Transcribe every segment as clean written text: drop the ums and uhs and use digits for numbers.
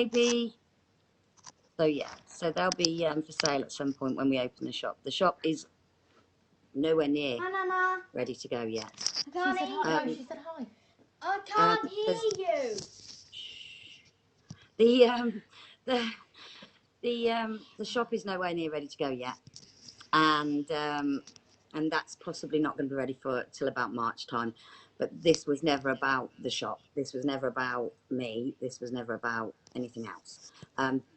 baby. So yeah, so they'll be for sale at some point when we open the shop. The shop is nowhere near Hi, Mama. ready to go yet. I can't She said hi. hear No, you. she said hi. I can't hear you. The the shop is nowhere near ready to go yet, and that's possibly not going to be ready for till about March time. But this was never about the shop. This was never about me. This was never about anything else.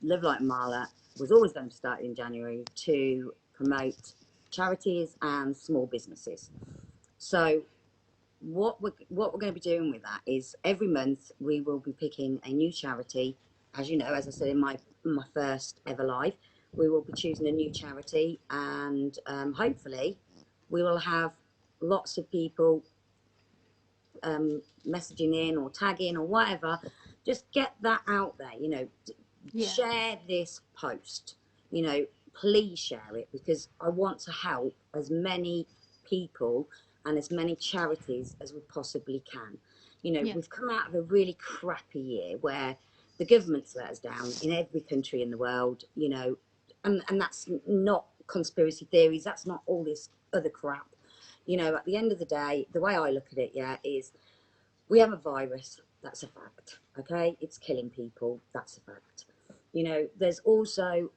Live Light Marla was always going to start in January to promote charities and small businesses. So what we're going to be doing with that is every month we will be picking a new charity. As you know, as I said in my first ever live, we will be choosing a new charity, and hopefully we will have lots of people messaging in or tagging or whatever. Just get that out there, you know. Share this post, you know, please share it, because I want to help as many people and as many charities as we possibly can. You know, we've come out of a really crappy year where the government's let us down in every country in the world, you know, and that's not conspiracy theories, that's not all this other crap. You know, at the end of the day, the way I look at it, is we have a virus, that's a fact, okay? It's killing people, that's a fact. You know, there's also,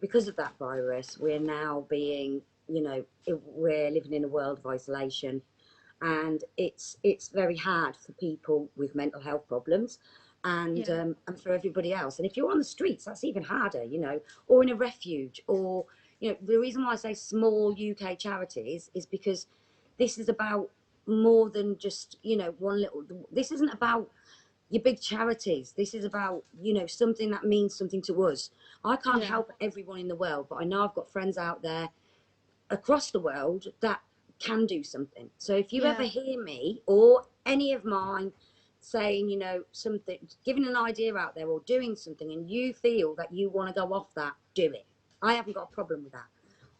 because of that virus, we're now being, you know, we're living in a world of isolation, and it's very hard for people with mental health problems, and for everybody else. And if you're on the streets, that's even harder, you know, or in a refuge, or, you know, the reason why I say small UK charities is because this is about more than just, you know, one little, this isn't about your big charities. This is about, you know, something that means something to us. I can't help everyone in the world, but I know I've got friends out there across the world that can do something. So if you ever hear me or any of mine saying, you know, something, giving an idea out there or doing something, and you feel that you want to go off that, do it. I haven't got a problem with that.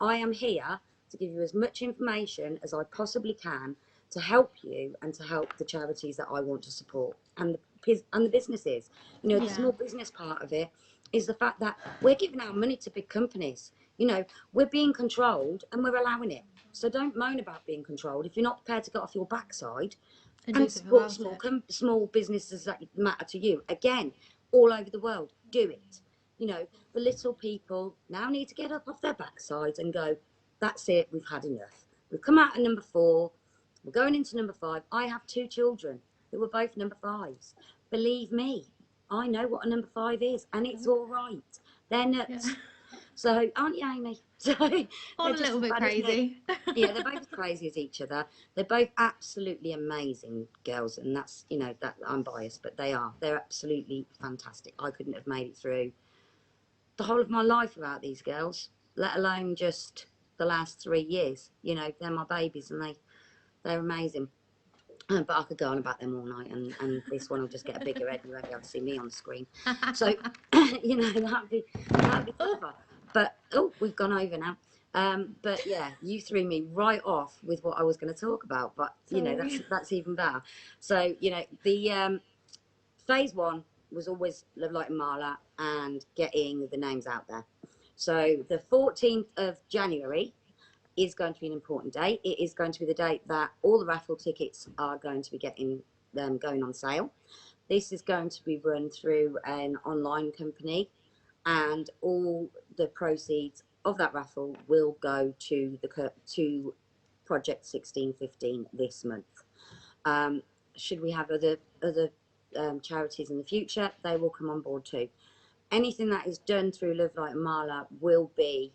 I am here to give you as much information as I possibly can to help you and to help the charities that I want to support, and the businesses. You know, the small business part of it is the fact that we're giving our money to big companies. You know, we're being controlled and we're allowing it. So don't moan about being controlled if you're not prepared to get off your backside and support small businesses that matter to you. Again, all over the world, do it. You know, the little people now need to get up off their backsides and go, that's it, we've had enough. We've come out of number 4, we're going into number 5. I have 2 children who were both number 5s. Believe me, I know what a number 5 is, and it's all right. They're nuts. So, aren't you, Amy? So, I'm a little bit crazy. Yeah, they're both as crazy as each other. They're both absolutely amazing girls, and that's, you know, that I'm biased, but they are. They're absolutely fantastic. I couldn't have made it through the whole of my life without these girls, let alone just the last 3 years. You know, they're my babies, and they're amazing. But I could go on about them all night, and this one will just get a bigger head. You won't be able to see me on the screen. So, you know, that'd be clever. But, oh, we've gone over now. But yeah, you threw me right off with what I was going to talk about. But, you know, that's even better. So, you know, the phase 1 was always Love Light and Marla and getting the names out there. So the 14th of January is going to be an important date. It is going to be the date that all the raffle tickets are going to be going on sale. This is going to be run through an online company, and all the proceeds of that raffle will go to Project 1615 this month. Should we have other charities in the future, they will come on board too. Anything that is done through Love Light and Marla will be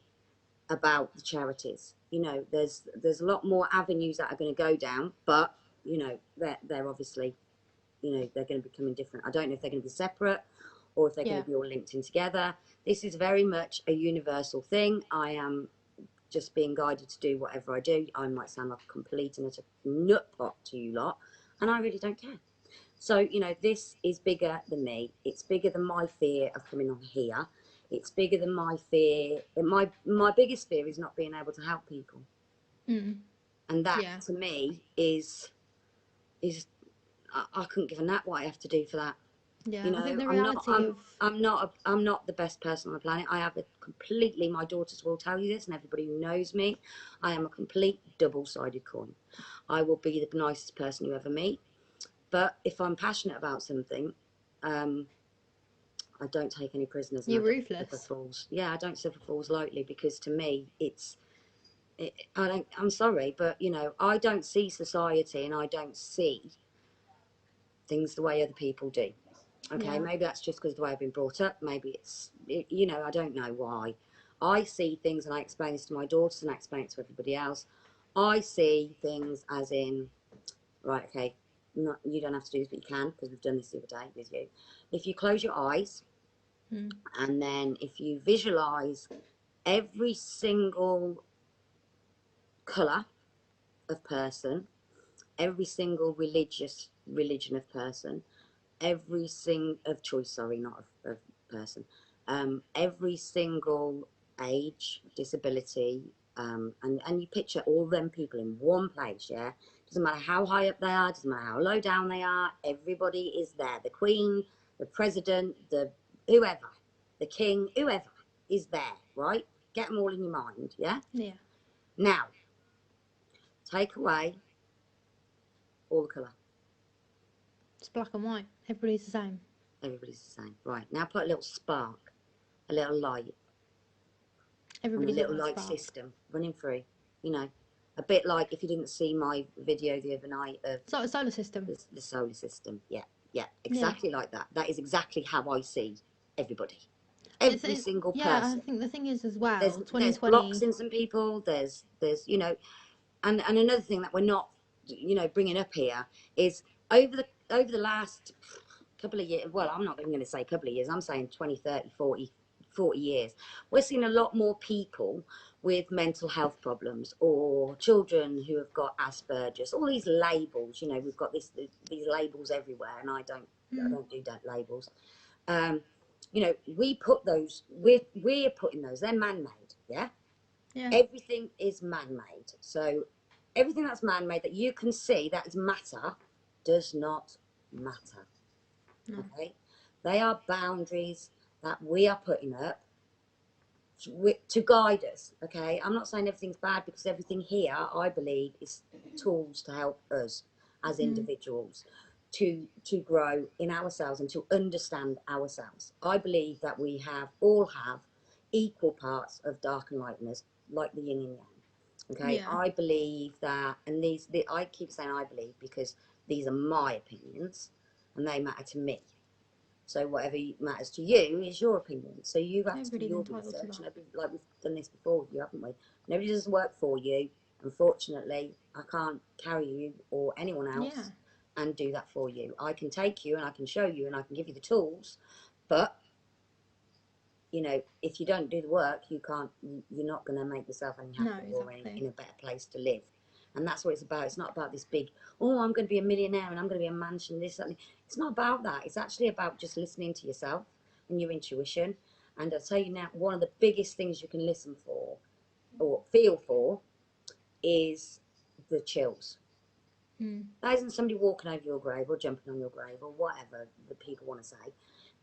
about the charities. You know, there's a lot more avenues that are going to go down, but you know, they're obviously, you know, they're going to be coming different. I don't know if they're going to be separate or if they're going to be all linked in together. This is very much a universal thing. I am just being guided to do whatever I do. I might sound like a complete and utter nutpot to you lot, and I really don't care. So, you know, this is bigger than me. It's bigger than my fear of coming on here. It's bigger than my fear. My biggest fear is not being able to help people. And that to me is I couldn't give a nap what I have to do for that. Yeah, You know, I think the reality I'm not the best person on the planet. I have a completely, my daughters will tell you this, and everybody who knows me, I am a complete double-sided coin. I will be the nicest person you ever meet, but if I'm passionate about something, I don't take any prisoners. And You're I don't suffer ruthless. fools. Yeah, I don't suffer fools lightly, because to me, I'm sorry, but you know, I don't see society and I don't see things the way other people do. Okay, Yeah. maybe that's just because of the way I've been brought up. Maybe you know, I don't know why. I see things, and I explain this to my daughters and I explain it to everybody else. I see things as in, right, okay, you don't have to do this, but you can, because we've done this the other day with you. If you close your eyes, and then if you visualize every single colour of person, every single religion of person, every of choice, sorry, not of person, every single age, disability, and you picture all them people in one place, yeah? Doesn't matter how high up they are, doesn't matter how low down they are, everybody is there. The Queen, the President, the whoever, the King, whoever is there, right? Get them all in your mind, yeah? Yeah. Now, take away all the colour. It's black and white. Everybody's the same. Everybody's the same. Right, now put a little spark, a little light, and a Everybody's got little that light spark. system running through, you know. A bit like if you didn't see my video the other night of It's like a solar system. the solar system. Yeah, Yeah. exactly like that. That is exactly how I see everybody. It's, Every it, single yeah, I person. think the thing is as well, There's blocks 2020. in some people, there's you know, and another thing that we're not, you know, bringing up here is over the last couple of years, well, I'm not even going to say couple of years, I'm saying 20, 30, 40 years, we're seeing a lot more people with mental health problems, or children who have got Asperger's, all these labels, you know, we've got these labels everywhere, and I don't do that labels. You know, we put those, we're putting those, they're man-made, yeah? Yeah. Everything is man-made. So everything that's man-made that you can see that is matter does not matter. No. Okay, they are boundaries that we are putting up to guide us. Okay, I'm not saying everything's bad, because everything here, I believe, is tools to help us as individuals to grow in ourselves and to understand ourselves. I believe that we all have equal parts of dark and light in us, like the yin and yang. Okay, Yeah. I believe that, and I keep saying I believe because these are my opinions and they matter to me. So whatever matters to you is your opinion. So you have to do Everybody's your entitled to research. that. Like we've done this before with you, haven't we? Nobody does work for you. Unfortunately, I can't carry you or anyone else Yeah. and do that for you. I can take you and I can show you and I can give you the tools, but you know, if you don't do the work, you're not going to make yourself any No, happier or exactly. in a better place to live. And that's what it's about. It's not about this big, oh, I'm going to be a millionaire and I'm going to be a mansion, this, that. It's not about that. It's actually about just listening to yourself and your intuition. And I'll tell you now, one of the biggest things you can listen for or feel for is the chills. That isn't somebody walking over your grave or jumping on your grave or whatever the people want to say.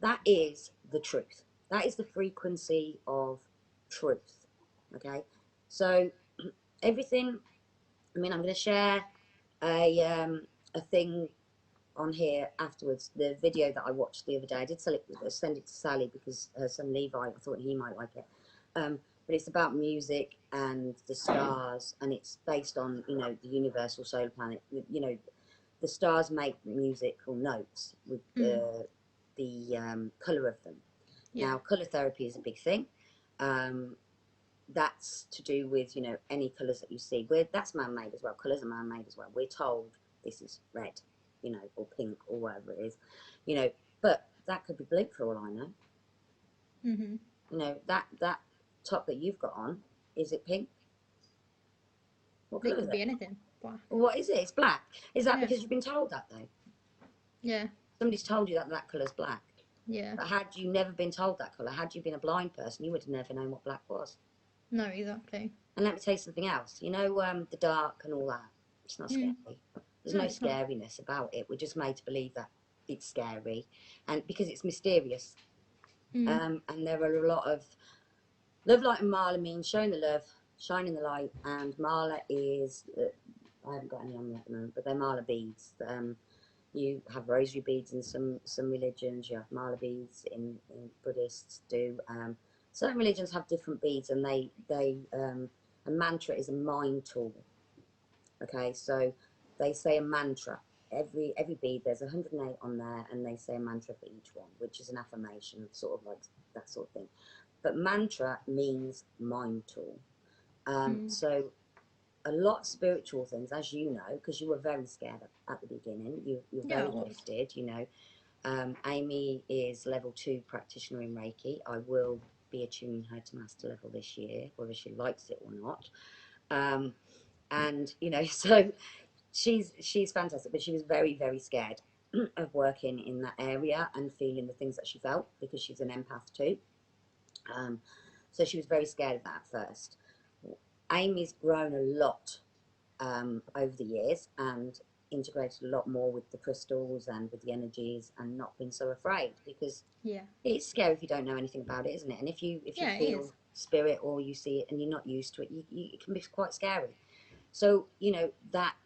That is the truth. That is the frequency of truth. Okay, so everything. I mean, I'm going to share a thing on here afterwards. The video that I watched the other day, I did send it to Sally because her son Levi, I thought he might like it. But it's about music and the stars, and it's based on, you know, the universal solar planet. You know, the stars make musical notes with the colour of them. Yeah. Now, colour therapy is a big thing. That's to do with, you know, any colours that you see. That's man-made as well. Colours are man-made as well. We're told this is red, you know, or pink or whatever it is, you know, but that could be blue for all I know. You know, that top that you've got on, is it pink? What It colour is could be it? anything. Black. What is it? It's black. Is that Yeah. because you've been told that though? Yeah. Somebody's told you that that colour's black. Yeah. But had you never been told that colour, had you been a blind person, you would have never known what black was. No, exactly. And let me tell you something else. You know, the dark and all that, it's not scary. There's No, no it's not. scariness about it. We're just made to believe that it's scary, and because it's mysterious. Mm. And there are a lot of love, light, and Marla means showing the love, shining the light, and Marla is. I haven't got any on me at the moment, but they're Marla beads. You have rosary beads in some religions. You have Marla beads in Buddhists do. Certain religions have different beads, and a mantra is a mind tool. Okay, so they say a mantra. Every bead, there's 108 on there, and they say a mantra for each one, which is an affirmation, sort of like that sort of thing. But mantra means mind tool. So a lot of spiritual things, as you know, because you were very scared at the beginning. You're Yeah, very I was. gifted, you know. Amy is level 2 practitioner in Reiki. I will be attuning her to master level this year, whether she likes it or not. And you know, so she's fantastic, but she was very, very scared of working in that area and feeling the things that she felt, because she's an empath too. So she was very scared of that at first. Amy's grown a lot over the years and integrated a lot more with the crystals and with the energies, and not been so afraid, because Yeah. it's scary if you don't know anything about it, isn't it? And if you Yeah, it feel is. spirit, or you see it and you're not used to it, it can be quite scary. So you know, that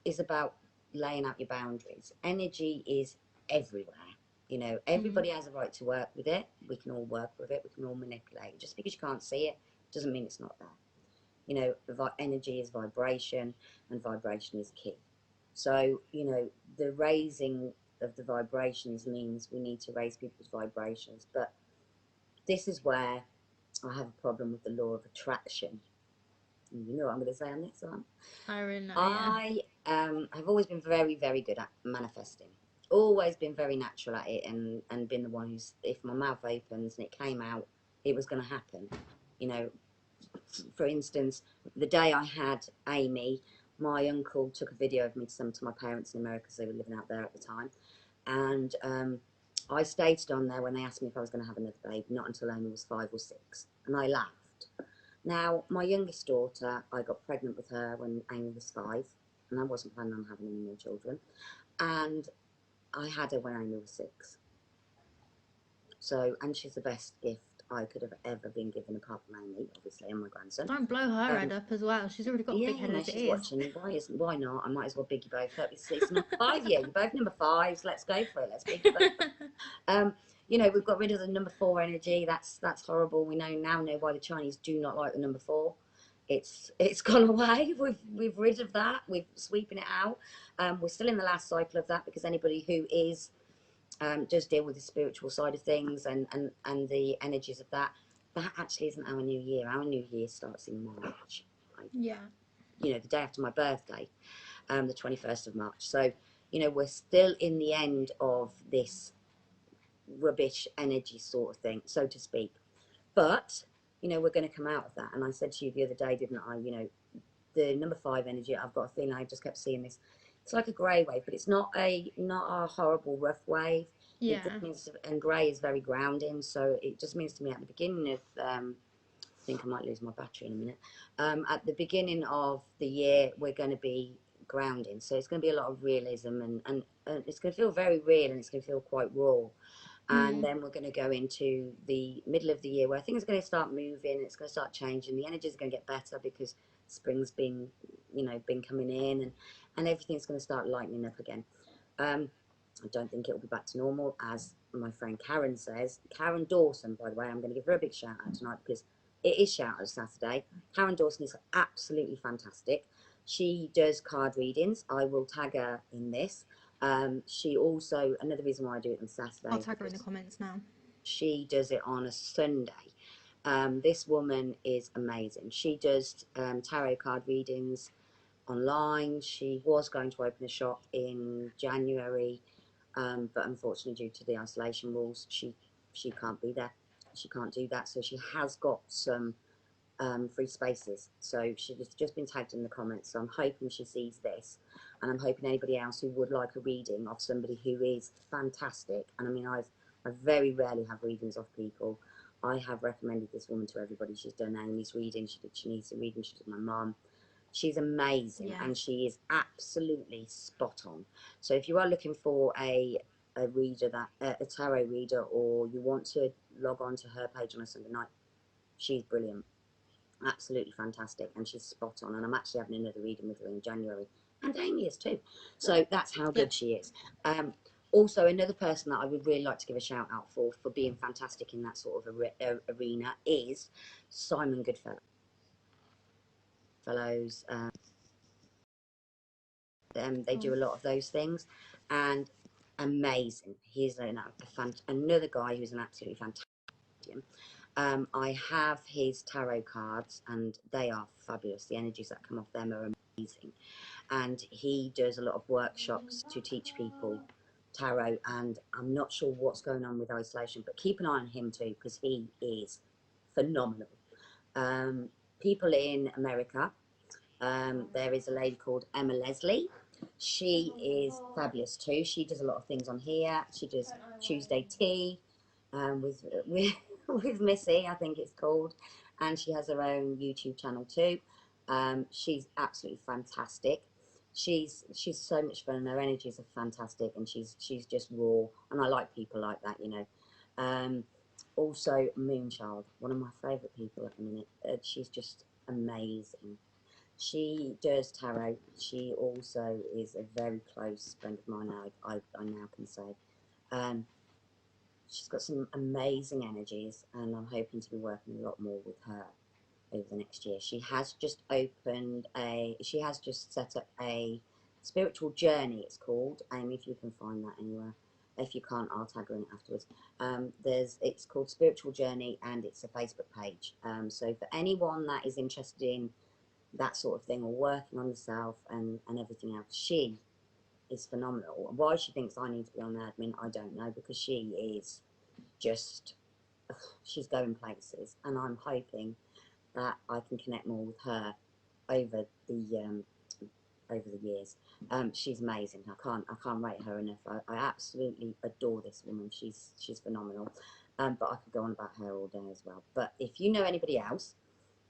is about laying out your boundaries. Energy is everywhere. You know, everybody has a right to work with it. We can all work with it. We can all manipulate. Just because you can't see it doesn't mean it's not there. You know, energy is vibration, and vibration is key. So, you know, the raising of the vibrations means we need to raise people's vibrations. But this is where I have a problem with the law of attraction. You know what I'm going to say on this one? I already know, yeah. I have always been very, very good at manifesting. Always been very natural at it, and been the one who's, if my mouth opens and it came out, it was going to happen. You know, for instance, the day I had Amy, my uncle took a video of me to send to my parents in America, because they were living out there at the time. And I stated on there when they asked me if I was going to have another baby, not until Amy was 5 or 6. And I laughed. Now, my youngest daughter, I got pregnant with her when Amy was 5, and I wasn't planning on having any more children. And I had her when Amy was 6. So, and she's the best gift I could have ever been given, apart from Amy, obviously, and my grandson. Don't blow her head up as well. She's already got a Yeah, big you head know, as it she's is. watching. Why not? I might as well big you both up. It's number 5 year. You're both number 5s. Let's go for it. Let's big you both up. You know, we've got rid of the number 4 energy. That's horrible. We now know why the Chinese do not like the number 4. It's gone away. We've rid of that. We're sweeping it out. We're still in the last cycle of that, because anybody who is does deal with the spiritual side of things, and the energies of that actually isn't our new year. Our new year starts in March. Yeah. You know, the day after my birthday, the 21st of March. So, you know, we're still in the end of this rubbish energy sort of thing, so to speak. But, you know, we're going to come out of that. And I said to you the other day, didn't I, you know, the number 5 energy, I've got a feeling, I just kept seeing this. It's like a grey wave, but it's not a horrible rough wave. Yeah. It just means, and grey is very grounding, so it just means to me at the beginning of, I think I might lose my battery in a minute. At the beginning of the year, we're going to be grounding, so it's going to be a lot of realism, and it's going to feel very real, and it's going to feel quite raw. And then we're going to go into the middle of the year, where things are going to start moving, it's going to start changing, the energies are going to get better, because spring's been, you know, been coming in, and everything's going to start lightening up again. I don't think it'll be back to normal, as my friend Karen says. Karen Dawson, by the way, I'm going to give her a big shout out tonight, because it is Shout Out Saturday. Karen Dawson is absolutely fantastic. She does card readings. I will tag her in this. She also, another reason why I do it on Saturday, I'll tag her in the comments now. she does it on a Sunday. This woman is amazing. She does tarot card readings online. She was going to open a shop in January, but unfortunately, due to the isolation rules, she can't be there. She can't do that. So she has got some free spaces. So she's just been tagged in the comments. So I'm hoping she sees this, and I'm hoping anybody else who would like a reading of somebody who is fantastic. And I mean, I very rarely have readings of people. I have recommended this woman to everybody. She's done Amy's reading. She did Shanice's reading. She did my mum. She's amazing, Yeah. and she is absolutely spot on. So if you are looking for a a reader, a tarot reader, or you want to log on to her page on a Sunday night, she's brilliant, absolutely fantastic, and she's spot on. And I'm actually having another reading with her in January, and Amy is too. So that's how good she is. Also, another person that I would really like to give a shout out for being fantastic in that sort of arena is Simon Goodfellow. They do a lot of those things, and amazing. He's another guy who's an absolutely fantastic. I have his tarot cards, and they are fabulous. The energies that come off them are amazing, and he does a lot of workshops to teach people tarot. And I'm not sure what's going on with isolation, but keep an eye on him too, because he is phenomenal. People in America, there is a lady called Emma Leslie. She is fabulous too. She does a lot of things on here. She does Tuesday tea with with Missy, I think it's called, and she has her own YouTube channel too. She's absolutely fantastic. She's so much fun, and her energies are fantastic, and she's just raw, and I like people like that, you know. Also, Moonchild, one of my favourite people at the minute. She's just amazing. She does tarot. She also is a very close friend of mine, I now can say. She's got some amazing energies, and I'm hoping to be working a lot more with her over the next year. She has just set up a spiritual journey, it's called. Amy, if you can find that anywhere. If you can't, I'll tag her in it afterwards. It's called Spiritual Journey, and it's a Facebook page. So for anyone that is interested in that sort of thing, or working on yourself and everything else, she is phenomenal. Why she thinks I need to be on admin, I don't know, because she is just, she's going places, and I'm hoping that I can connect more with her over the years. She's amazing. I can't rate her enough. I absolutely adore this woman. She's phenomenal. But I could go on about her all day as well. But if you know anybody else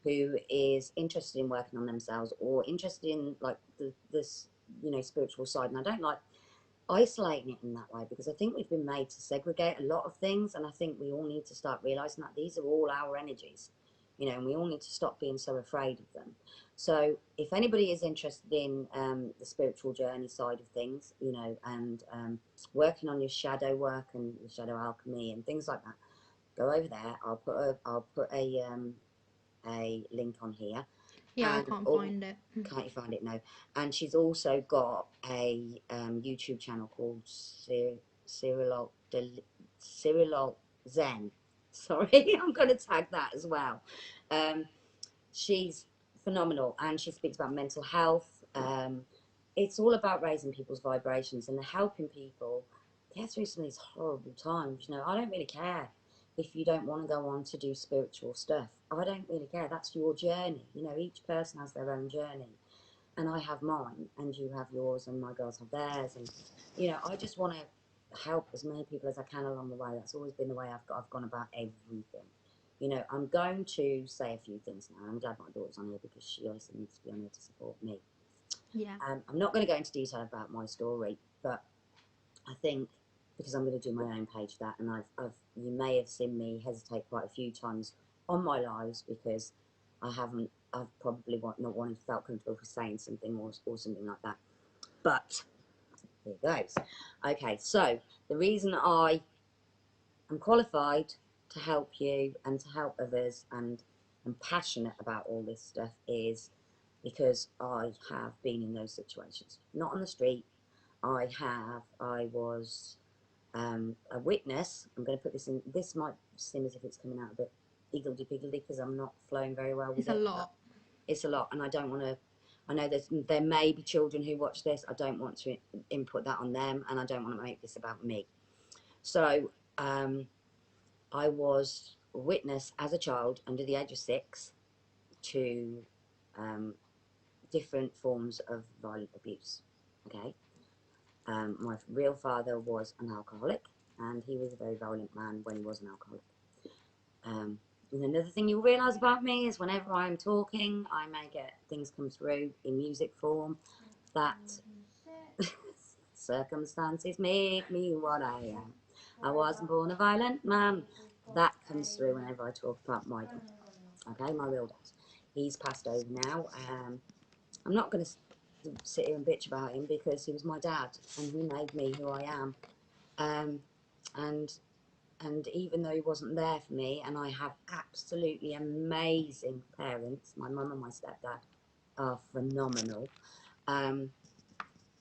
who is interested in working on themselves, or interested in like this, you know, spiritual side, and I don't like isolating it in that way, because I think we've been made to segregate a lot of things, and I think we all need to start realizing that these are all our energies, you know, and we all need to stop being so afraid of them. So if anybody is interested in the spiritual journey side of things, you know, and working on your shadow work and your shadow alchemy and things like that, go over there. I'll put a link on here. Yeah, I can't find it. Can't you find it? No. And she's also got a YouTube channel called Cyrilol Zen. Sorry, I'm going to tag that as well. She's phenomenal, and she speaks about mental health. It's all about raising people's vibrations and helping people get through some of these horrible times. You know, I don't really care if you don't want to go on to do spiritual stuff. I don't really care. That's your journey. You know, each person has their own journey, and I have mine, and you have yours, and my girls have theirs. And you know, I just want to help as many people as I can along the way. That's always been the way I've gone about everything. You know, I'm going to say a few things now. I'm glad my daughter's on here, because she also needs to be on here to support me. Yeah. I'm not going to go into detail about my story, but I think, because I'm going to do my own page for that, and you may have seen me hesitate quite a few times on my lives, because I've probably not felt comfortable for saying something or something like that. But here goes. Okay, so the reason I am qualified to help you and to help others, and I'm passionate about all this stuff, is because I have been in those situations. Not on the street. I was a witness. I'm going to put this in. This might seem as if it's coming out a bit higgledy-piggledy, because I'm not flowing very well with it. It's a lot. It's a lot, and I don't want to. I know there may be children who watch this. I don't want to input that on them, and I don't want to make this about me. So I was a witness as a child under the age of 6 to different forms of violent abuse. Okay. My real father was an alcoholic, and he was a very violent man when he was an alcoholic. And another thing you'll realise about me is whenever I'm talking, I may get things come through in music form that Circumstances make me what I am. I wasn't born a violent man. That comes through whenever I talk about my dad. Okay, my real dad. He's passed over now. I'm not going to sit here and bitch about him because he was my dad and he made me who I am. And even though he wasn't there for me, and I have absolutely amazing parents, my mum and my stepdad are phenomenal.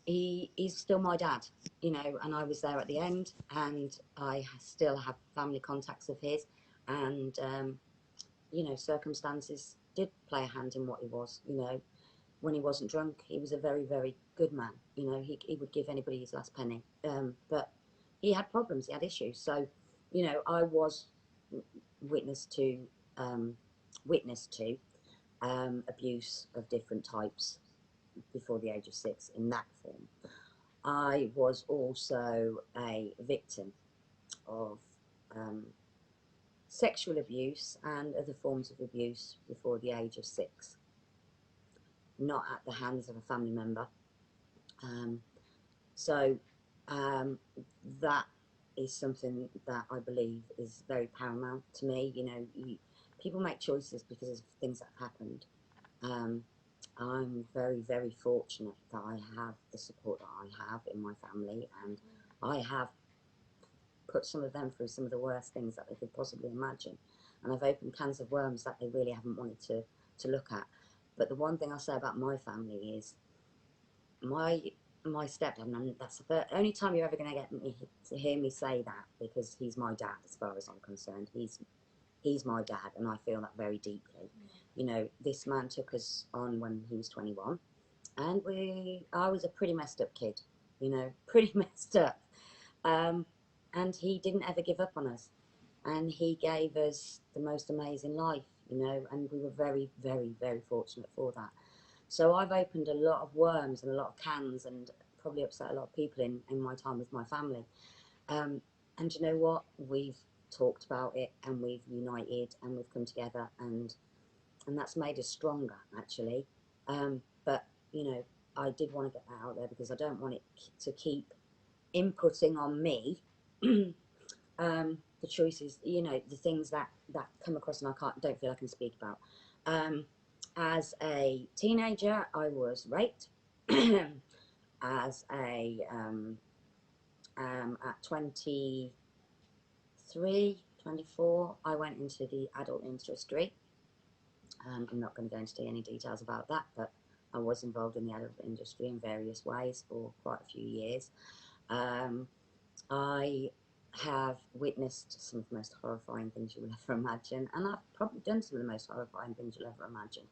He's still my dad, you know, and I was there at the end, and I still have family contacts of his, and you know, circumstances did play a hand in what he was, you know. When he wasn't drunk, he was a very, very good man, you know. He would give anybody his last penny, but he had problems, he had issues. So, you know, I was witness to abuse of different types before the age of 6 in that form. I was also a victim of sexual abuse and other forms of abuse before the age of 6, not at the hands of a family member. So that is something that I believe is very paramount to me. You know, people make choices because of things that have happened. I'm very, very fortunate that I have the support that I have in my family, and I have put some of them through some of the worst things that they could possibly imagine. And I've opened cans of worms that they really haven't wanted to look at. But the one thing I'll say about my family is my stepdad, and that's the only time you're ever going to get me to hear me say that, because he's my dad as far as I'm concerned. He's my dad, and I feel that very deeply. You know, this man took us on when he was 21, and I was a pretty messed up kid, you know, pretty messed up. And he didn't ever give up on us, and he gave us the most amazing life, you know, and we were very, very, very fortunate for that. So I've opened a lot of worms and a lot of cans, and probably upset a lot of people in my time with my family. And you know what? We've talked about it, and we've united, and we've come together, and that's made us stronger, actually. But you know, I did want to get that out there because I don't want it to keep inputting on me the choices, you know, the things that come across, and don't feel I can speak about. As a teenager, I was raped. As a at 23, 24, I went into the adult industry. I'm not going to go into any details about that, but I was involved in the adult industry in various ways for quite a few years. I have witnessed some of the most horrifying things you will ever imagine, and I've probably done some of the most horrifying things you'll ever imagine.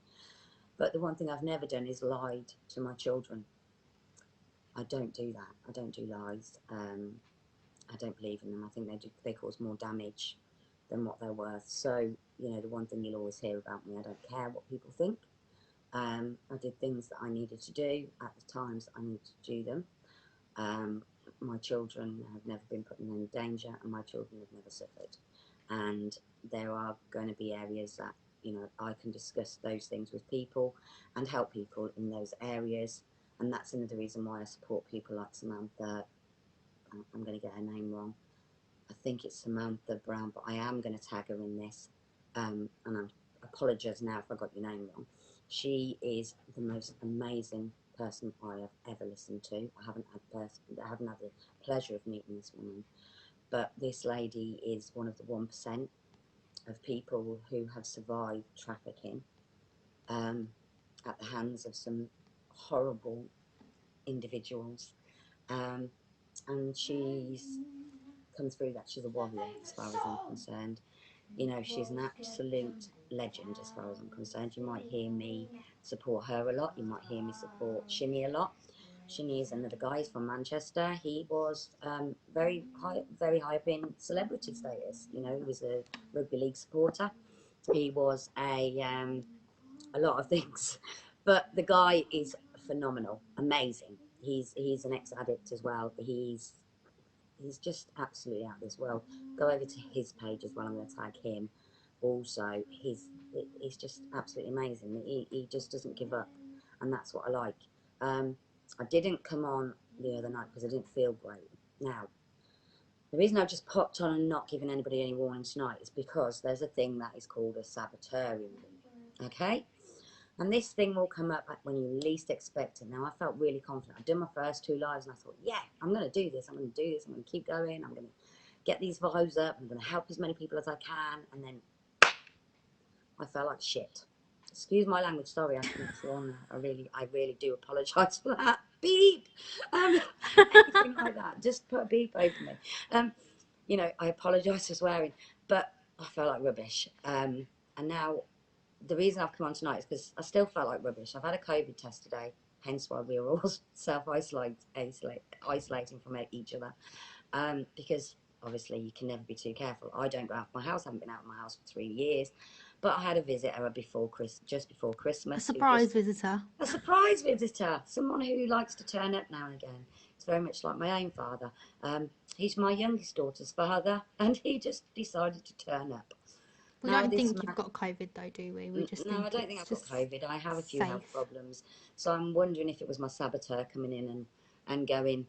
But the one thing I've never done is lied to my children. I don't do that. I don't do lies. I don't believe in them. I think they cause more damage than what they're worth. So, you know, the one thing you'll always hear about me, I don't care what people think. I did things that I needed to do at the times I needed to do them. My children have never been put in any danger, and my children have never suffered. And there are going to be areas that, you know, I can discuss those things with people and help people in those areas. And that's another reason why I support people like Samantha. I'm going to get her name wrong. I think it's Samantha Brown, but I am going to tag her in this. And I apologise now if I got your name wrong. She is the most amazing person I have ever listened to. I haven't had the pleasure of meeting this woman, but this lady is one of the 1% of people who have survived trafficking at the hands of some horrible individuals, and she's come through that. She's a warrior as far as I'm concerned. You know, she's an absolute legend as far as I'm concerned. You might hear me support her a lot. You might hear me support Shinny a lot. Shinny is another guy. He's from Manchester. He was very high up in celebrity status. You know, he was a rugby league supporter. He was a lot of things, but the guy is phenomenal, amazing. He's an ex-addict as well. He's just absolutely out of this world. Go over to his page as well. I'm going to tag him. Also, he's just absolutely amazing. He just doesn't give up, and that's what I like. I didn't come on the other night because I didn't feel great. Now, the reason I've just popped on and not given anybody any warning tonight is because there's a thing that is called a saboteur reading, okay? And this thing will come up when you least expect it. Now, I felt really confident. I've done my first 2 lives and I thought, yeah, I'm going to do this. I'm going to do this. I'm going to keep going. I'm going to get these vibes up. I'm going to help as many people as I can. And then I felt like shit. Excuse my language. Sorry, I shouldn't have sworn there. I really do apologise for that. Beep. Anything like that. Just put a beep over me. You know, I apologise for swearing, but I felt like rubbish. And now the reason I've come on tonight is because I still felt like rubbish. I've had a COVID test today, hence why we were all isolating from each other. Because obviously you can never be too careful. I don't go out of my house. I haven't been out of my house for 3 years. But I had a visitor just before Christmas. A surprise visitor. A surprise visitor. Someone who likes to turn up now and again. It's very much like my own father. He's my youngest daughter's father, and he just decided to turn up. We don't think you've got COVID though, do we? We just no, I don't think I've got COVID. I have a few health problems. So I'm wondering if it was my saboteur coming in and going,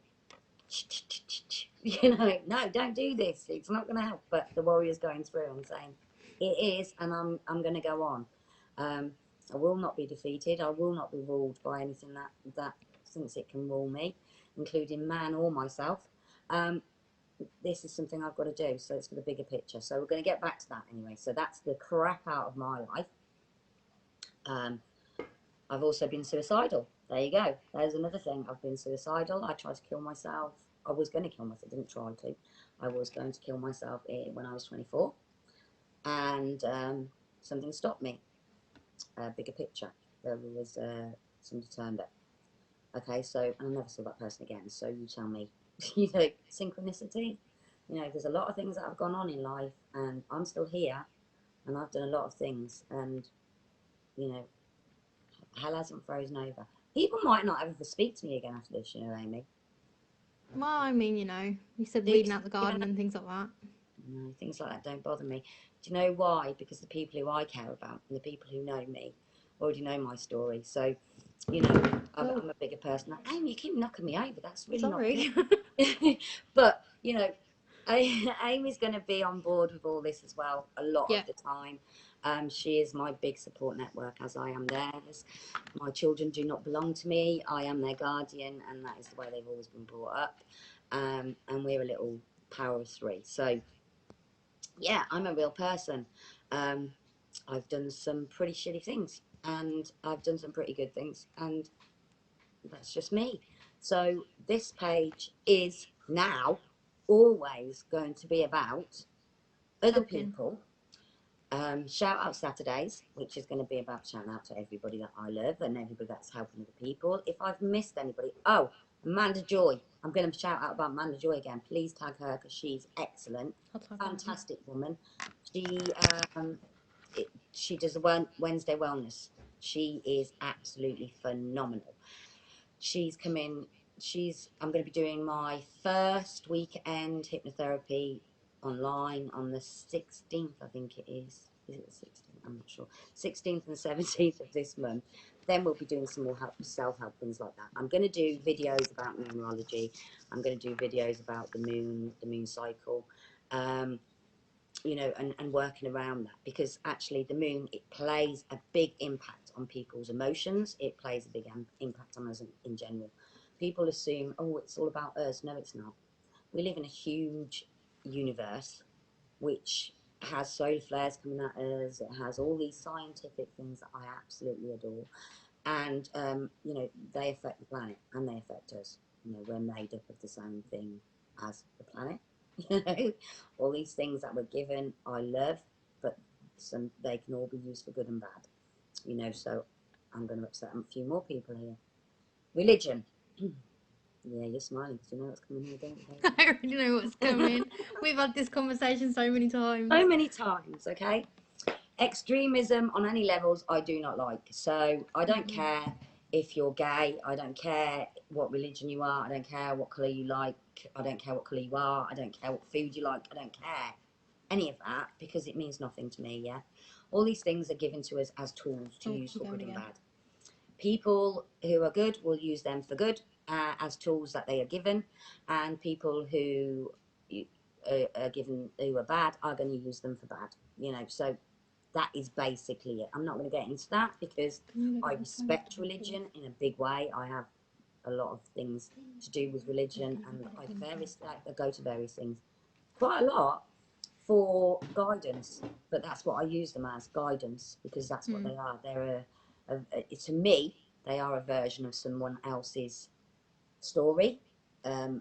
you know, no, don't do this. It's not going to help. But the warrior's going through and saying, it is, and I'm going to go on. I will not be defeated. I will not be ruled by anything that thinks it can rule me, including man or myself. This is something I've got to do, so it's for the bigger picture. So we're going to get back to that anyway. So that's the crap out of my life. I've also been suicidal. There you go. There's another thing. I've been suicidal. I tried to kill myself. I was going to kill myself. I didn't try to. I was going to kill myself when I was 24. And something stopped me. Bigger picture. There was somebody turned up. Okay, so I never saw that person again. So you tell me, you know, synchronicity. You know, there's a lot of things that have gone on in life, and I'm still here, and I've done a lot of things, and you know, hell hasn't frozen over. People might not ever speak to me again after this, you know, Amy. Well, I mean, you know, you said weeding out the garden and things like that. No, things like that don't bother me. Do you know why? Because the people who I care about and the people who know me already know my story. So, you know, I'm a bigger person. Amy, you keep knocking me over. That's really Sorry. not good. But, you know, Amy's going to be on board with all this as well a lot of the time. She is my big support network, as I am theirs. My children do not belong to me. I am their guardian, and that is the way they've always been brought up. And we're a little power of 3. So, yeah, I'm a real person. I've done some pretty shitty things, and I've done some pretty good things, and that's just me. So this page is now always going to be about other people. Shout out Saturdays, which is going to be about shouting out to everybody that I love and everybody that's helping other people. If I've missed anybody, Amanda Joy. I'm going to shout out about Amanda Joy again. Please tag her because she's excellent, fantastic woman. She does the Wednesday Wellness. She is absolutely phenomenal. She's coming. I'm going to be doing my first weekend hypnotherapy online on the 16th, I think it is. Is it the 16th? I'm not sure. 16th and 17th of this month. Then we'll be doing some more self-help, things like that. I'm going to do videos about numerology. I'm going to do videos about the moon cycle. You know, and working around that, because actually the moon, it plays a big impact on people's emotions. It plays a big impact on us in general. People assume, oh, it's all about us. No, it's not. We live in a huge universe which has solar flares coming at us. It has all these scientific things that I absolutely adore, and you know, they affect the planet and they affect us. You know, we're made up of the same thing as the planet. You know, all these things that we're given, I love, but they can all be used for good and bad. You know, so I'm going to upset a few more people here. Religion. Yeah, you're smiling because you know what's coming here, don't you? I already know what's coming. We've had this conversation so many times. So many times, okay? Extremism on any levels I do not like. So I don't care if you're gay. I don't care what religion you are. I don't care what colour you like. I don't care what colour you are. I don't care what food you like. I don't care any of that, because it means nothing to me, yeah? All these things are given to us as tools to use for good and bad. people who are good will use them for good as tools that they are given, and people who are given who are bad are going to use them for bad. You know, so that is basically it. I'm not going to get into that because I respect religion in a big way. I have a lot of things to do with religion, and I go to various things quite a lot for guidance, but that's what I use them as, guidance, because that's what they are. They're to me, they are a version of someone else's story. A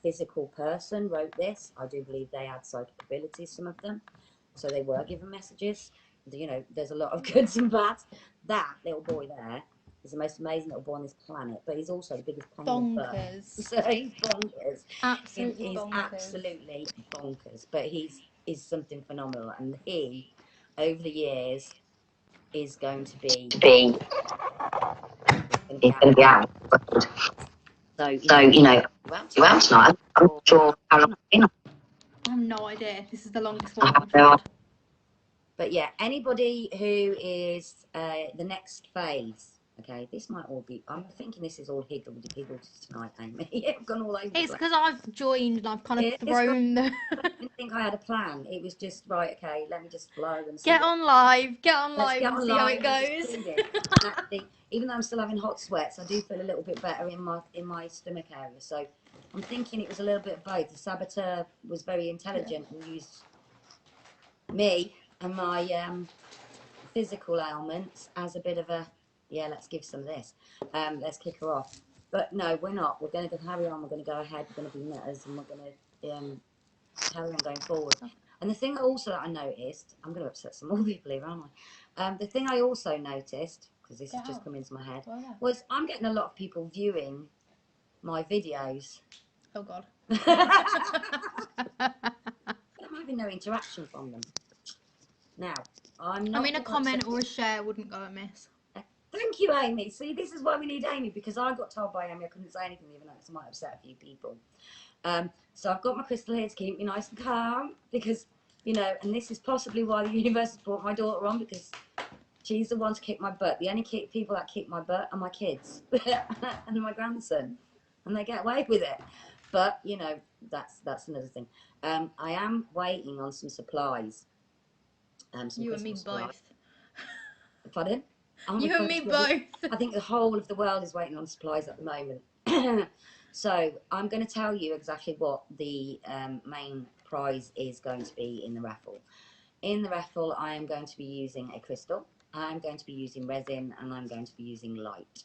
physical person wrote this. I do believe they had psychic abilities, some of them, so they were given messages. You know, there's a lot of goods and bads. That little boy there is the most amazing little boy on this planet, but he's also the biggest pain in the butt. So he's bonkers. Absolutely He's bonkers. absolutely bonkers, but he's something phenomenal, and he, over the years, is going to be out. So you know, you out tonight. I'm not sure how long it's been. I have no idea. This is the longest one I've had. But yeah, anybody who is the next phase. Okay, this might all be. I'm thinking this is all higgledy tonight, Amy. I've gone all over. It's because I've joined and I've kind of thrown the. I didn't think I had a plan. It was just right. Okay, let me just flow and see. Get on live and see how it goes. Actually, even though I'm still having hot sweats, I do feel a little bit better in my stomach area. So I'm thinking it was a little bit of both. The saboteur was very intelligent and used me and my physical ailments as a bit of a, yeah, let's give some of this. Let's kick her off. But no, we're not. We're going to carry on. We're going to go ahead. We're going to be nutters, and we're going to carry on going forward. And the thing also that I noticed, I'm going to upset some more people here, aren't I? The thing I also noticed, because this has just come into my head, was I'm getting a lot of people viewing my videos. Oh, God. I'm having no interaction from them. Now, I'm not. I mean, a comment or a share wouldn't go amiss. Thank you, Amy. See, this is why we need Amy, because I got told by Amy I couldn't say anything the other night because I might upset a few people. So I've got my crystal here to keep me nice and calm, because, you know, and this is possibly why the universe has brought my daughter on, because she's the one to kick my butt. The only people that kick my butt are my kids and my grandson, and they get away with it. But, you know, that's another thing. I am waiting on some supplies. You and me both. Pardon? You and me both. I think the whole of the world is waiting on supplies at the moment. So I'm going to tell you exactly what the main prize is going to be in the raffle. In the raffle, I am going to be using a crystal, I'm going to be using resin, and I'm going to be using light.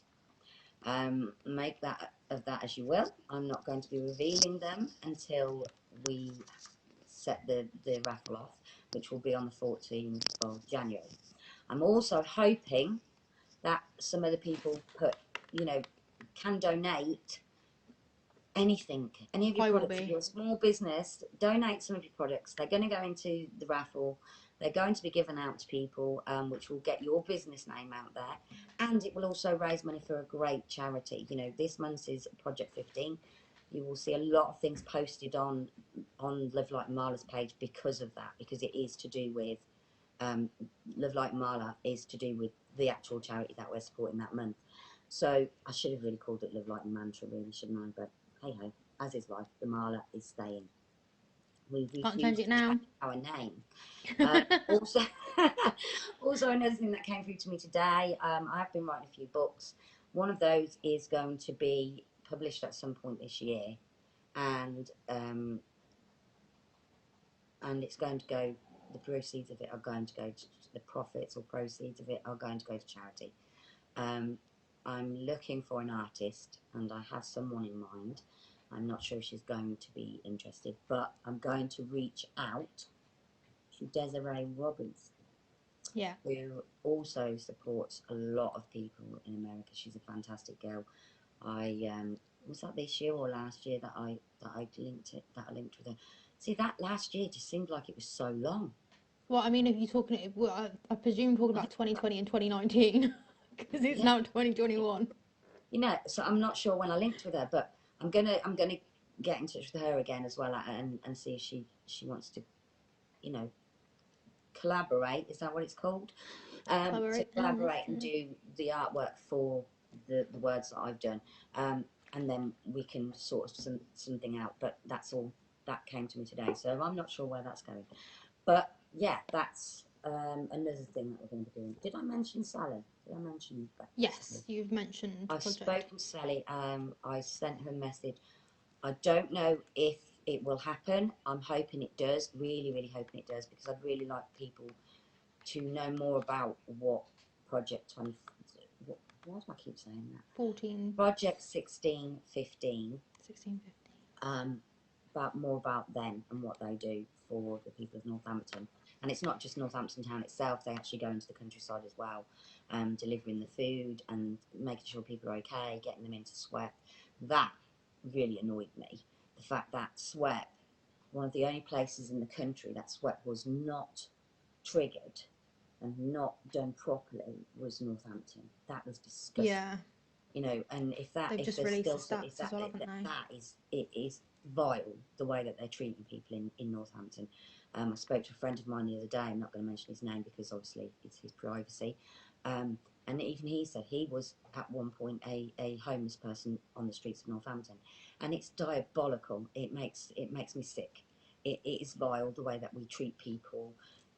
Make that of that as you will. I'm not going to be revealing them until we set the raffle off, which will be on the 14th of January. I'm also hoping that some of the people can donate anything, any of your products. If you're a small business, donate some of your products. They're going to go into the raffle. They're going to be given out to people, which will get your business name out there, and it will also raise money for a great charity. You know, this month is Project 15. You will see a lot of things posted on Love Light Marla's page because of that, because it is to do with Love Light Marla is to do with the actual charity that we're supporting that month. So I should have really called it Love Light Mantra, really, shouldn't I? But hey ho, as is life, the Marla is staying. We've Can't change it now. Our name. Also another thing that came through to me today, I have been writing a few books. One of those is going to be published at some point this year, and it's going to go, the proceeds of it are going to go to, the profits or proceeds of it are going to go to charity. I'm looking for an artist, and I have someone in mind. I'm not sure if she's going to be interested, but I'm going to reach out to Desiree Robbins, who also supports a lot of people in America. She's a fantastic girl. Was that this year or last year that I linked with her? See, that last year just seemed like it was so long. Well, I mean, if you're talking, I presume talking about 2020 and 2019, because it's now 2021. You know, so I'm not sure when I linked with her, but I'm gonna get in touch with her again as well, and see if she wants to, you know, collaborate. Is that what it's called? To collaborate and do the artwork for the words that I've done, and then we can sort something out. But that's all that came to me today, so I'm not sure where that's going. But yeah, that's another thing that we're going to be doing. Did I mention Sally? Did I mention that? Yes, you've mentioned. I've spoken to Sally. I sent her a message. I don't know if it will happen. I'm hoping it does. Really, really hoping it does, because I'd really like people to know more about what Project 20. Why do I keep saying that? 14. Project 1615. 1615. About more about them and what they do for the people of Northampton. And it's not just Northampton town itself, they actually go into the countryside as well, delivering the food and making sure people are okay, getting them into SWEP. That really annoyed me. The fact that SWEP, one of the only places in the country that SWEP was not triggered and not done properly, was Northampton. That was disgusting. Yeah. You know, and if that, They've if just there's released still the stats as well, haven't they? that is, it is vile the way that they're treating people in Northampton. I spoke to a friend of mine the other day. I'm not going to mention his name because obviously it's his privacy. And even he said he was at one point a homeless person on the streets of Northampton, and it's diabolical. It makes me sick. It is vile the way that we treat people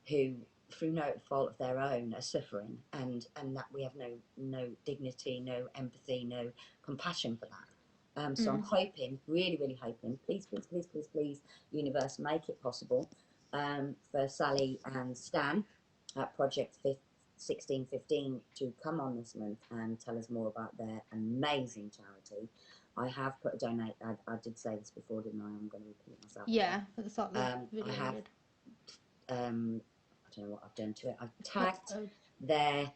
who, through no fault of their own, are suffering, and that we have no dignity, no empathy, no compassion for that. So I'm hoping, really, really hoping, please, please, please, please, please, universe, make it possible for Sally and Stan at Project 1615 to come on this month and tell us more about their amazing charity. I have put a donate. I did say this before, didn't I? I'm going to repeat myself. Yeah, at the start of the video. I have. I don't know what I've done to it. I've tagged their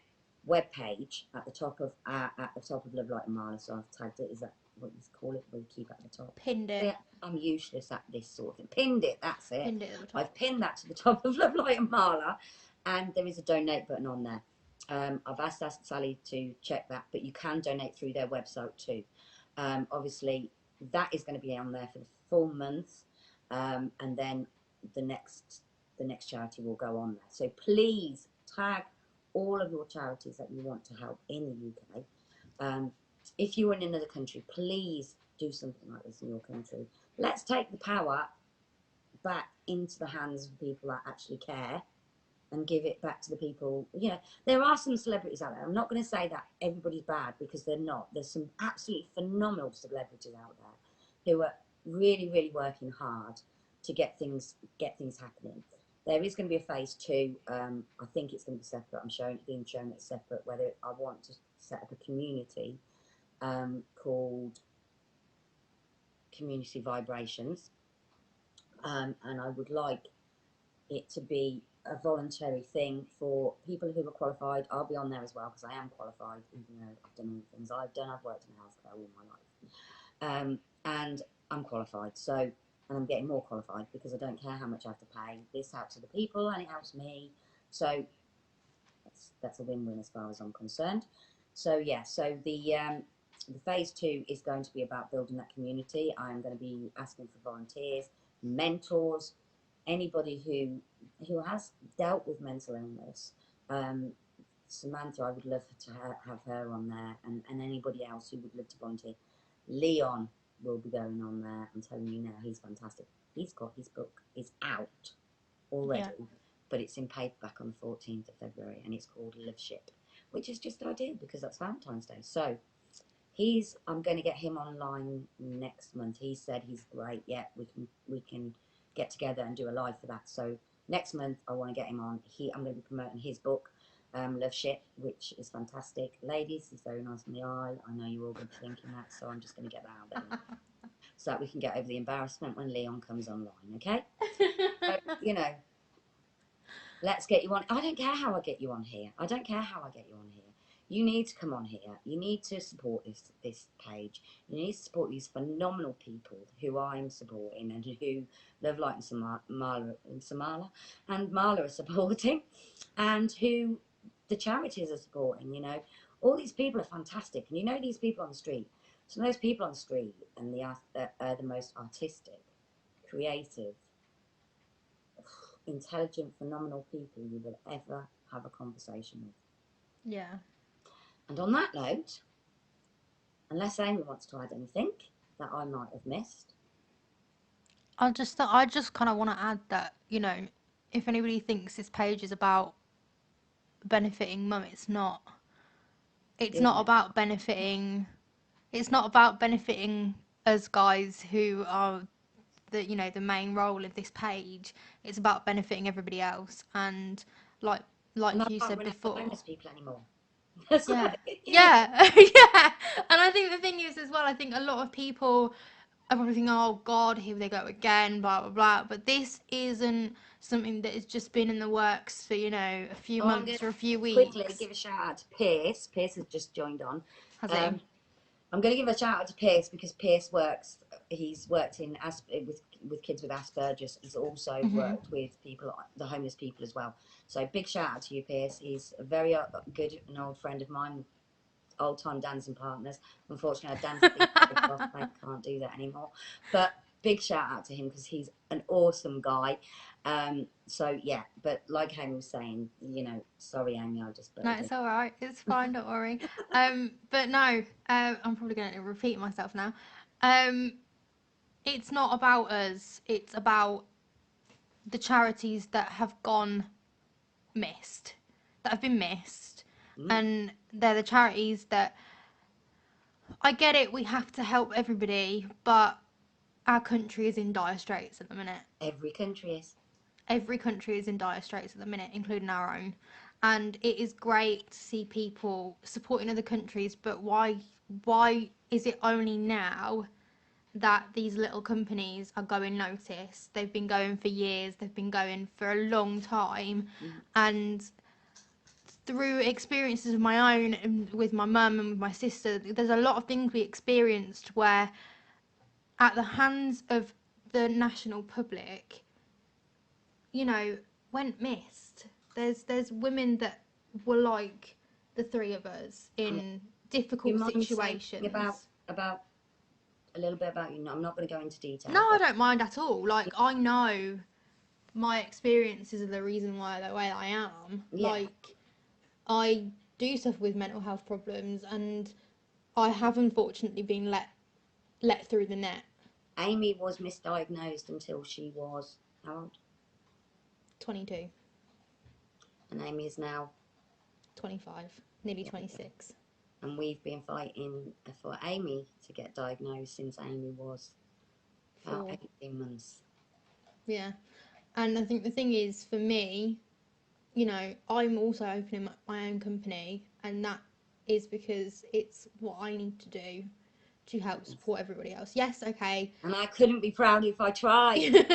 webpage at the top of Love Light and Marla. So I've tagged it. Is that what you call it? What you keep at the top? Pinned it. Yeah, I'm useless at this sort of thing. Pinned it. That's it. Pinned it at the top. I've pinned that to the top of Love Light and Marla, and there is a donate button on there. I've asked Sally to check that, but you can donate through their website too. Obviously, that is going to be on there for the full month, and then the next charity will go on there. So please tag all of your charities that you want to help in the UK. If you're in another country, please do something like this in your country. Let's take the power back into the hands of the people that actually care, and give it back to the people. You know, there are some celebrities out there. I'm not going to say that everybody's bad, because they're not. There's some absolutely phenomenal celebrities out there who are really, really working hard to get things happening. There is going to be a phase 2. I think it's going to be separate. I'm being shown it's separate. Whether I want to set up a community called Community Vibrations, and I would like it to be a voluntary thing for people who are qualified. I'll be on there as well, because I am qualified, even though I've done all the things I've done. I've worked in healthcare all my life, and I'm qualified. So, and I'm getting more qualified, because I don't care how much I have to pay. This helps other people and it helps me. So that's a win-win as far as I'm concerned. So yeah, so the phase 2 is going to be about building that community. I'm going to be asking for volunteers, mentors, anybody who has dealt with mental illness. Samantha, I would love to have her on there, and anybody else who would love to volunteer. Leon will be going on there. I'm telling you now, he's fantastic. He's got his book is out already, but it's in paperback on the 14th of February, and it's called Love Ship, which is just ideal because that's Valentine's Day. So I'm going to get him online next month. He said he's great. Yeah, we can get together and do a live for that. So next month I want to get him on. I'm going to be promoting his book, Love Ship, which is fantastic. Ladies, he's very nice on the eye. I know you're all going to be thinking that, so I'm just going to get that out there so that we can get over the embarrassment when Leon comes online. Okay? So, you know, let's get you on. I don't care how I get you on here. I don't care how I get you on here. You need to come on here. You need to support this page. You need to support these phenomenal people who I'm supporting, and who Love Light and Marla are supporting, and who the charities are supporting. You know, all these people are fantastic, and you know these people on the street. Some of those people on the street and are the most artistic, creative, intelligent, phenomenal people you will ever have a conversation with. Yeah. And on that note, unless Amy wants to add anything that I might have missed. I just kind of want to add that, you know, if anybody thinks this page is about benefiting mum, it's not. It's Yeah. not about benefiting. It's not about benefiting us guys who are the, you know, the main role of this page. It's about benefiting everybody else. And like And I you can't said remember before. homeless people anymore. Yeah. You know. Yeah. Yeah. And I think the thing is as well, I think a lot of people are probably thinking, oh God, here they go again, blah blah blah. But this isn't something that has just been in the works for, you know, a few Oh, I'm going months or a few to quickly weeks. give a shout out to Pierce. Pierce has just joined on. Has he? I'm going to give a shout out to Pierce because Pierce he's worked with kids with Asperger's. He's also worked with people, the homeless people as well. So big shout out to you, Pierce. He's a very good and old friend of mine, old time dancing partners. Unfortunately, our dancing I can't do that anymore. But big shout out to him because he's an awesome guy. So yeah, but like Amy was saying, you know, sorry Amy, I just No, it's all right. It's fine. Don't worry. But no, I'm probably going to repeat myself now. It's not about us. It's about the charities that have gone missed, that have been missed, and they're the charities that. I get it. We have to help everybody, but our country is in dire straits at the minute. Every country is. Every country is in dire straits at the minute, including our own. And it is great to see people supporting other countries, but why is it only now that these little companies are going notice? They've been going for years, they've been going for a long time, and through experiences of my own and with my mum and with my sister, there's a lot of things we experienced where at the hands of the national public, you know, went missed. There's women that were like the three of us in difficult You mind saying situations. about a little bit about you? No, I'm not going to go into detail. No, I don't mind at all. Like, I know my experiences are the reason why the way I am. Yeah. Like, I do suffer with mental health problems, and I have unfortunately been let through the net. Amy was misdiagnosed until she was how old? 22. And Amy is now 25, nearly 26. And we've been fighting for Amy to get diagnosed since Amy was about 18 months. Yeah. And I think the thing is, for me, you know, I'm also opening my own company, and that is because it's what I need to do to help support everybody else. Yes, okay. And I couldn't be prouder if I tried.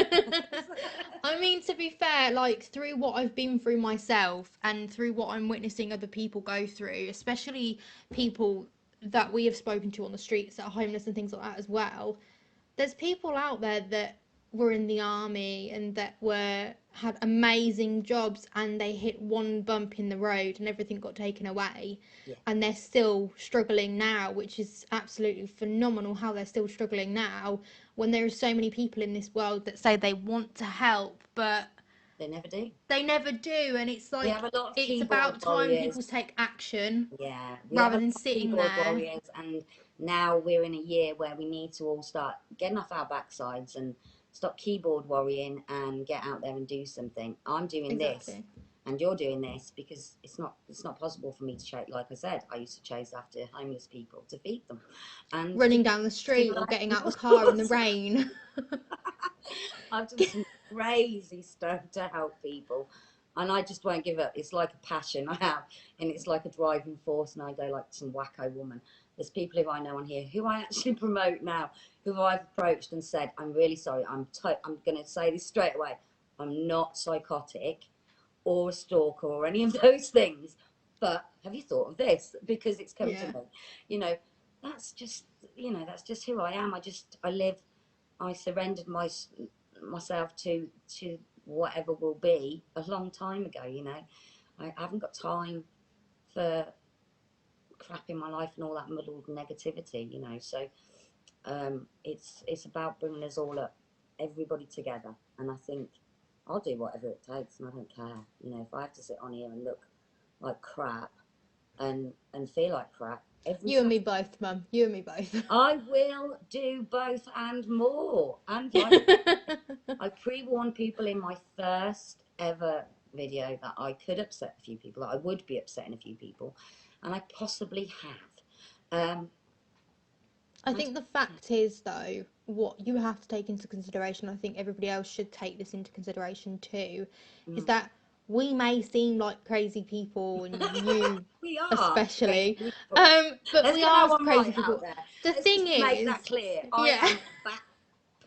I mean, to be fair, like, through what I've been through myself and through what I'm witnessing other people go through, especially people that we have spoken to on the streets that are homeless and things like that as well, there's people out there that were in the army and that had amazing jobs, and they hit one bump in the road and everything got taken away. Yeah. And they're still struggling now, which is absolutely phenomenal how they're still struggling now, when there are so many people in this world that say they want to help, but They never do. they never do. And it's like, We have a lot of it's keyboard about time warriors. people take action. Yeah, rather than sitting keyboard there. warriors, and now we're in a year where we need to all start getting off our backsides and stop keyboard worrying and get out there and do something. I'm doing this, and you're doing this because it's not possible for me to chase. Like I said, I used to chase after homeless people to feed them, and Running down the street or getting out the car in the rain. I've done some crazy stuff to help people, and I just won't give up. It's like a passion I have, and it's like a driving force, and I go like some wacko woman. There's people who I know on here who I actually promote now, who I've approached and said, I'm really sorry, I'm going to say this straight away, I'm not psychotic or a stalker or any of those things, but have you thought of this? Because it's come to me. You know, that's just who I am. I surrendered myself to whatever will be a long time ago. You know, I haven't got time for crap in my life and all that muddled negativity. You know, so it's about bringing us all up, everybody together, and I think I'll do whatever it takes, and I don't care. You know, if I have to sit on here and look like crap and feel like crap every You and time, me both, Mum. You and me both. I will do both and more. And like I pre-warned people in my first ever video that I could upset a few people, that I would be upsetting a few people, and I possibly have. I think the fact is, though, what you have to take into consideration, I think everybody else should take this into consideration too, is that we may seem like crazy people, and you We are especially, crazy people. but Let's we get are our one crazy right people. out there. The Let's thing just make that is, clear. yeah. I am bat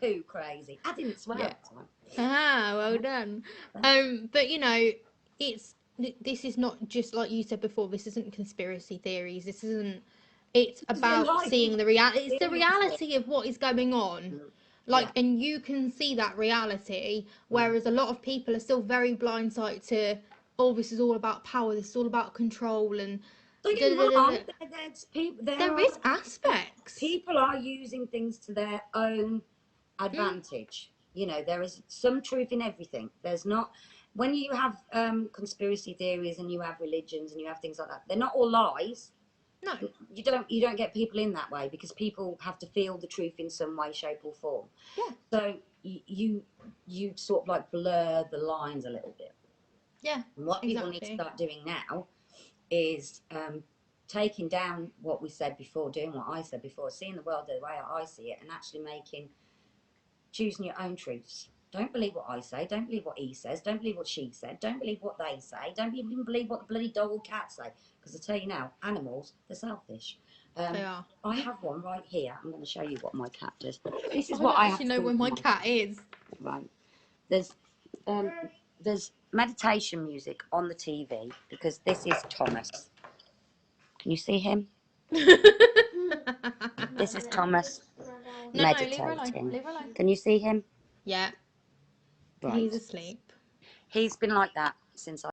poo crazy. I didn't swear Yeah. at the time. Ah, well done. But you know, this is not just like you said before. This isn't conspiracy theories. This isn't. It's This is real about life. seeing the reality. It's the Experience it. reality of what is going on. Like, Yeah. and you can see that reality, whereas a lot of people are still very blindsided to, oh, this is all about power. This is all about control, and Don't get me wrong. There's people. there is aspects. People are using things to their own advantage. You know, there is some truth in everything. There's not. When you have conspiracy theories and you have religions and you have things like that, they're not all lies. No. You don't get people in that way, because people have to feel the truth in some way, shape, or form. Yeah. So you sort of like blur the lines a little bit. Yeah. And what people need to start doing now is taking down what we said before, doing what I said before, seeing the world the way I see it, and actually choosing your own truths. Don't believe what I say. Don't believe what he says. Don't believe what she said. Don't believe what they say. Don't even believe what the bloody dog or cat say. Because I tell you now, animals, they're selfish. They are. I have one right here. I'm going to show you what my cat does. This is I what don't I have actually to know do where for my cat is. Right. There's meditation music on the TV, because this is Thomas. Can you see him? This is Thomas meditating. Leave her alone. Can you see him? Yeah. Right. He's asleep. He's been like that since I